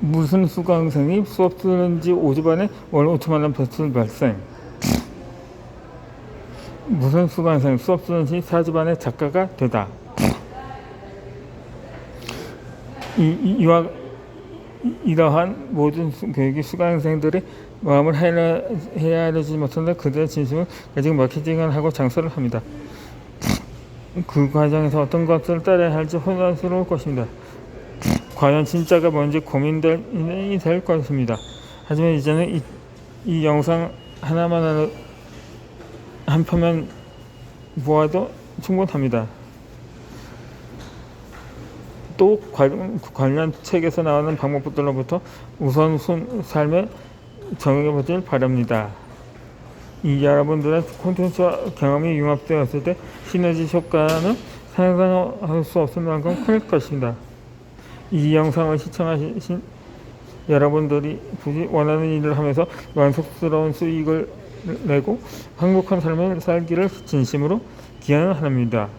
무슨 수강생이 수업 듣는 지 5주 만에 월 5천만 원 배출 발생. 무슨 수강생 수업 듣는 지 4주 만에 작가가 되다. 이러한 모든 교육이 수강생들의 마음을 헤아리지 못한다. 그들의 진심을 가지고 마케팅을 하고 장사를 합니다. 그 과정에서 어떤 것들을 따라야 할지 혼란스러울 것입니다. 과연 진짜가 뭔지 고민이 될 것입니다. 하지만 이제는 이 영상 하나만 한 편만 보아도 충분합니다. 또 관련 책에서 나오는 방법들로부터 우선순 삶에 적용해보길 바랍니다. 여러분들의 콘텐츠와 경험이 융합되었을 때 시너지 효과는 상상할 수 없을 만큼 클 것입니다. 이 영상을 시청하신 여러분들이 굳이 원하는 일을 하면서 만족스러운 수익을 내고 행복한 삶을 살기를 진심으로 기원합니다.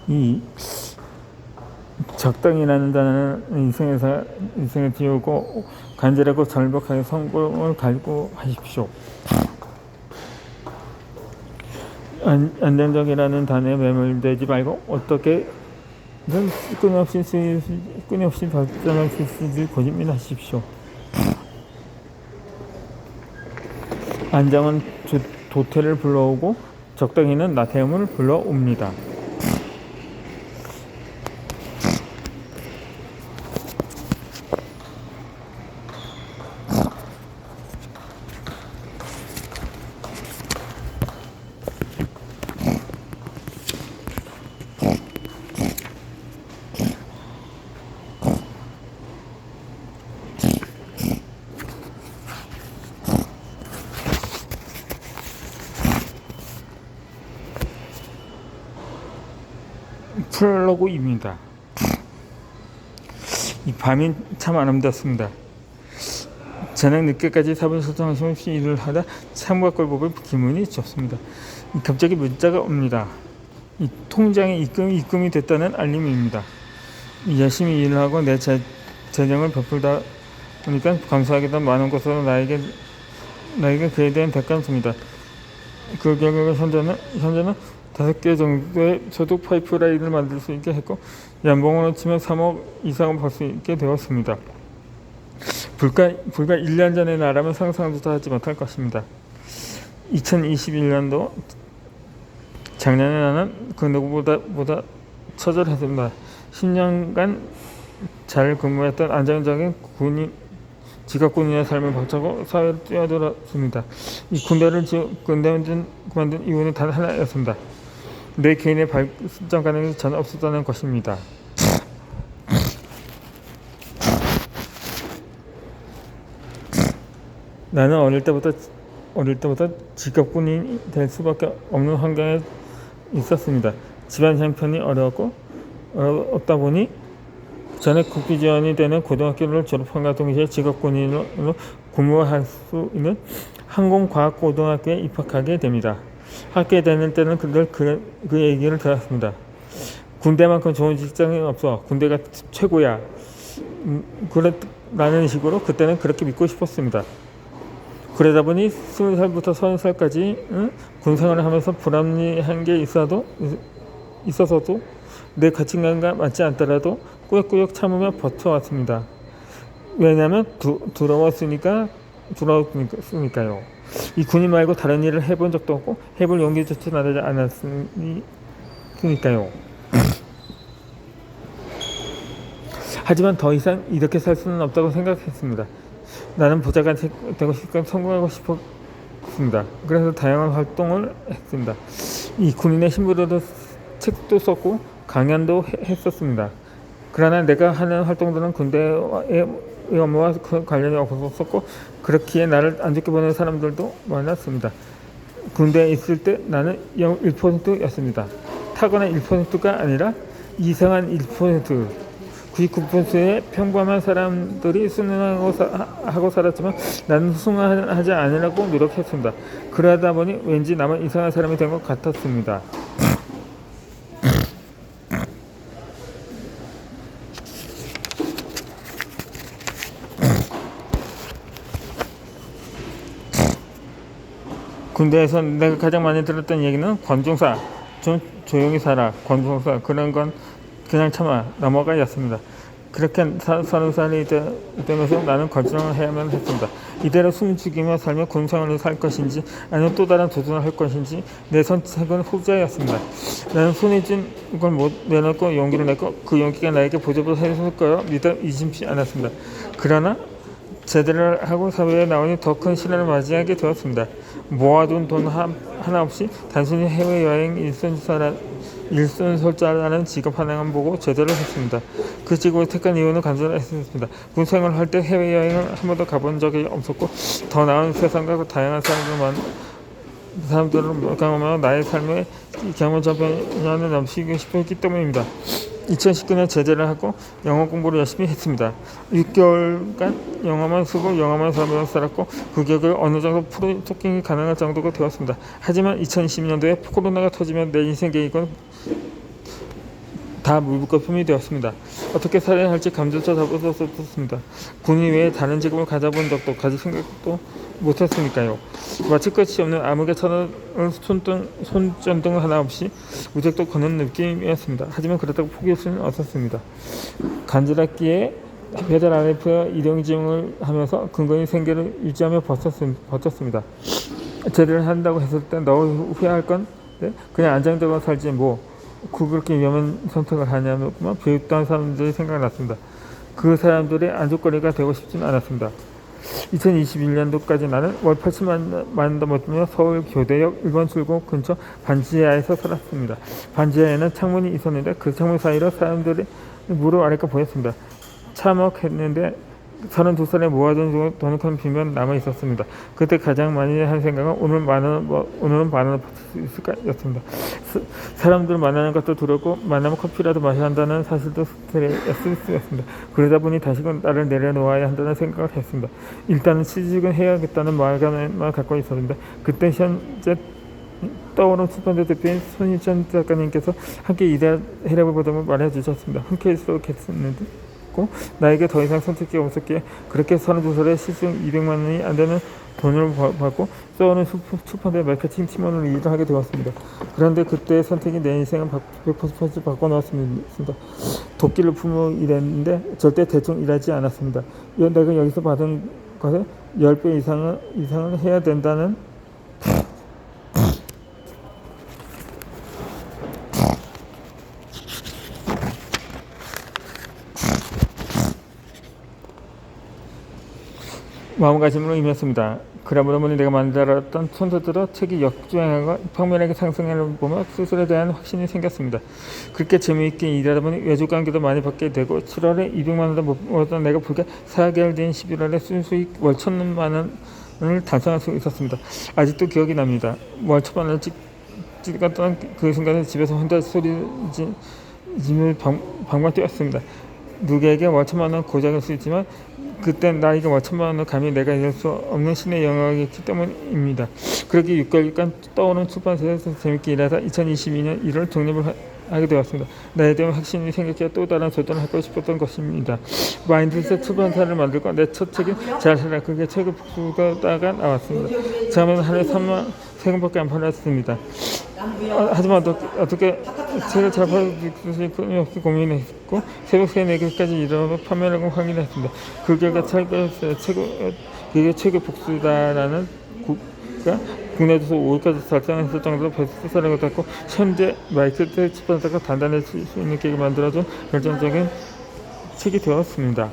이 적당이라는 단어는 인생에 띄우고 간절하고 절박하게 성공을 갈구하십시오. 안정적이라는 단어에 매몰되지 말고 어떻게든 끊임없이 발전할 수 있을지 고민하십시오. 안정은 도태를 불러오고 적당히는 나태함을 불러옵니다. 프롤로그입니다. 이 밤이 참 아름답습니다. 저녁 늦게까지 사분소통하시며 일을 하다 창문과 꼴보고 기분이 좋습니다. 갑자기 문자가 옵니다. 이 통장에 입금이 됐다는 알림입니다. 열심히 일을 하고 내 재정을 베풀다 보니까 감사하게도 많은 것으로 나에게 그에 대한 대가는 줍니다. 그 결과 현재는 5개 정도의 소득 파이프라인을 만들 수 있게 했고 연봉으로 치면 3억 이상을 벌 수 있게 되었습니다. 불과 1년 전의 나라면 상상도 하지 못할 것입니다. 2021년도 작년에 나는 그 누구보다 처절했습니다. 10년간 잘 근무했던 안정적인 직업군인의 삶을 바꾸고 사회로 뛰어들었습니다. 이 군대를 그만둔 이유는 단 하나였습니다. 내 개인의 발전 가능성이 전혀 없었다는 것입니다. 나는 어릴 때부터 직업군인이 될 수밖에 없는 환경에 있었습니다. 집안 형편이 어렵다 보니 전액 국비 지원이 되는 고등학교를 졸업함과 동시에 직업군인으로 근무할 수 있는 항공과학고등학교에 입학하게 됩니다. 학교에 다닐 때는 그 얘기를 들었습니다. 군대만큼 좋은 직장이 없어. 군대가 최고야. 라는 식으로 그때는 그렇게 믿고 싶었습니다. 그러다 보니 20살부터 30살까지 군생활을 하면서 불합리한 게 있어서도 내 가치관과 맞지 않더라도 꾸역꾸역 참으며 버텨왔습니다. 왜냐하면 두려웠으니까요. 이 군인 말고 다른 일을 해본 적도 없고 해볼 용기조차 나지 않았으니까요. 하지만 더 이상 이렇게 살 수는 없다고 생각했습니다. 나는 부자가 되고 싶고 성공하고 싶었습니다. 그래서 다양한 활동을 했습니다. 이 군인의 신분으로 책도 썼고 강연도 했었습니다. 그러나 내가 하는 활동들은 군대의 업무와 관련이 없었고 그렇기에 나를 안 좋게 보는 사람들도 많았습니다. 군대에 있을 때 나는 1%였습니다. 타고난 1%가 아니라 이상한 1%. 99%의 평범한 사람들이 순응하고 살았지만 나는 순응하지 않으려고 노력했습니다. 그러다 보니 왠지 나만 이상한 사람이 된 것 같았습니다. 군대에서 내가 가장 많이 들었던 얘기는 권총사, 좀 조용히 살아, 권총사, 그런 건 그냥 참아, 넘어가였습니다. 그렇게 30살이 되면서 나는 결정을 해야만 했습니다. 이대로 숨죽이며 살며 군생활을 살 것인지 아니면 또 다른 도전을 할 것인지 내 선택은 후자였습니다. 나는 손에 쥔 걸 못 내놓고 용기를 냈고 그 용기가 나에게 보답을 해줄 거라 믿어 의심치 않았습니다. 그러나 제대를 하고 사회에 나오니 더 큰 시련을 맞이하게 되었습니다. 모아둔 돈 하나 없이 단순히 해외여행 일손설자라는 직업 하나만 보고 제대를 했습니다. 그 직업을 택한 이유는 간절했습니다. 군 생활을 할 때 해외여행을 한 번도 가본 적이 없었고 더 나은 세상과 다양한 사람들을 경험하며 나의 삶의 경험 전편을 넘치고 싶었기 때문입니다. 2019년 제대를 하고 영어 공부를 열심히 했습니다. 6개월간 영어만 쓰고 영어만 살았고 그 격을 어느 정도 프로 토킹이 가능할 정도가 되었습니다. 하지만 2020년도에 코로나가 터지면 내 인생 계획은 다 물거품이 되었습니다. 어떻게 살아야 할지 감조차 잡았었습니다. 군 이외에 다른 직업을 가져본 적도 가질 생각도 못했으니까요. 마칠 것이 없는 암흑의 천을 손전등 하나 없이 우적도 거는 느낌이었습니다. 하지만 그렇다고 포기할 수는 없었습니다. 간지럽기에 배달 RF와 일용직을 하면서 근거리 생계를 유지하며 버텼습니다. 제대를 한다고 했을 때 너 후회할 건 그냥 안정적으로 살지 그렇게 위험한 선택을 하냐면 비웃던 사람들이 생각났습니다. 그 사람들의 안주거리가 되고 싶지는 않았습니다. 2021년도까지 나는 월 80만 원도 못 들며 서울 교대역 1번 출구 근처 반지하에서 살았습니다. 반지하에는 창문이 있었는데 그 창문 사이로 사람들이 무릎 아래가 보였습니다. 참혹했는데 32살에 모아둔 돈을 비면 남아 있었습니다. 그때 가장 많이 한 생각은 오늘은 만 원을 받을 수 있을까 였습니다. 사람들 만나는 것도 두렵고 만나면 커피라도 마셔야 한다는 사실도 스트레스였습니다. 그러다 보니 다시금 나를 내려놓아야 한다는 생각을 했습니다. 일단은 취직은 해야겠다는 마음만 갖고 있었는데 그때 현재 떠오른 출판사 대표인 손희찬 작가님께서 함께 일하라고 보다고 말해주셨습니다. 흔쾌했었겠는데 나에게 더 이상 선택지가 없었기에 그렇게 32살에 시중 200만 원이 안 되는 돈을 받고 써오는 출판대 마케팅 팀원으로 일을 하게 되었습니다. 그런데 그때의 선택이 내 인생을 100% 바꿔놓았습니다. 도끼를 품어 일했는데 절대 대충 일하지 않았습니다. 내가 여기서 받은 것에 10배 이상을 해야 된다는 마음가짐으로 임했습니다. 그러므로 보니 내가 만들었던 콘서트로 책이 역주행하고 평면하게 상승하는 보며 스스로에 대한 확신이 생겼습니다. 그렇게 재미있게 일하다 보니 외주관계도 많이 받게 되고 7월에 200만 원도 못 벌었던 내가 불과 4개월 뒤인 11월에 순수익 월 1,000만 원을 달성할 수 있었습니다. 아직도 기억이 납니다. 월 1,000만 원을 찍었던 그 순간에 집에서 혼자 소리짐을 방방 뛰었습니다. 누구에게 월 1,000만 원 고작일 수 있지만 그땐 나에게 1,000만 원을 감히 내가 이룰 수 없는 신의 영역이기 때문입니다. 그렇게 6개월간 떠오른 출판사에서 재밌게 일하다 2022년 1월 독립을 하게 되었습니다. 나에 대한 확신이 생겼기에 또 다른 도전을 하고 싶었던 것입니다. 마인드셋 출판사를 만들고 내 첫 책인 잘살아 그게 책을 부가다가 나왔습니다. 처음에는 하루에 3권밖에 안 팔았습니다. 하지만 어떻게 책을 잘 팔지 끊임없이 고민했고 새벽 3, 4개까지 일어나서 판매량을 확인했습니다. 그 결과 그게 책의 복수다라는 국내에서 5위까지 달성했을 정도로 베스트셀러가 됐고 현재 마이크로텍 출판사가 단단해질 수 있는 계획을 만들어준 결정적인 책이 되었습니다.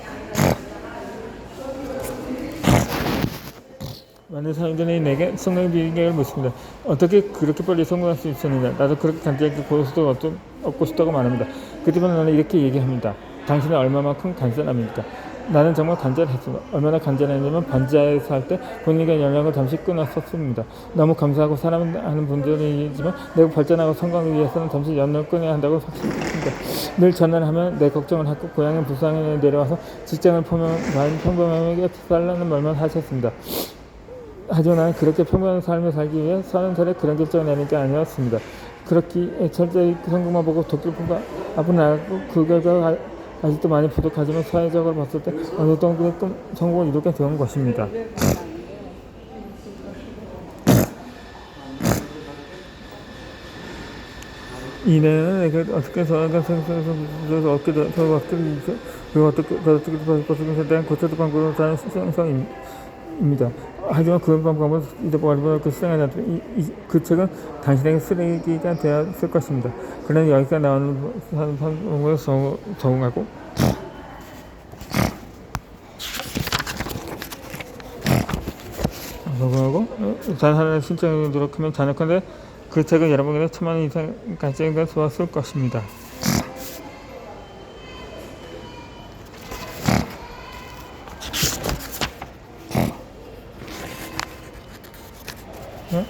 많은 사람들이 내게 성공 비결을 묻습니다. 어떻게 그렇게 빨리 성공할 수 있었느냐. 나도 그렇게 간절하게 고소도 얻고 싶다고 말합니다. 그때만 나는 이렇게 얘기합니다. 당신은 얼마만큼 간절합니까? 나는 정말 간절했습니다. 얼마나 간절했냐면 반지하에서 할 때 본인에게 연락을 잠시 끊었었습니다. 너무 감사하고 사랑하는 분들이지만 내가 발전하고 성공을 위해서는 잠시 연락을 끊어야 한다고 확신했습니다. 늘 전화를 하면 내 걱정을 하고 고향인 부산에 내려와서 직장을 평범하게 살라는 말만 하셨습니다. 하지만 나는 그렇게 평범한 삶을 살기 위해 30살에 그런 결정을 내는 게 아니었습니다. 그렇기에 철저히 성공만 보고 독일뿐만 앞으로 나갔고 그 결과가 아직도 많이 부족하지만 사회적으로 봤을 때 어느 정도의 성공을 이루게 되는 것입니다. 이내는 내가 어떻게 어떻게 대한 고쳐도 방법으로 다는 생성입니다. 하지만 그 방법을 잊어버리고 그 수행에 놔두면 그 책은 당신에게 쓰레기가 되었을 것입니다. 그러나 여기서 나오는 방법을 적응하고 단 하나의 신청을 노력하면 자녀컨대 그 책은 여러분에게 1000만 원 이상까지가 좋았을 것입니다. 네?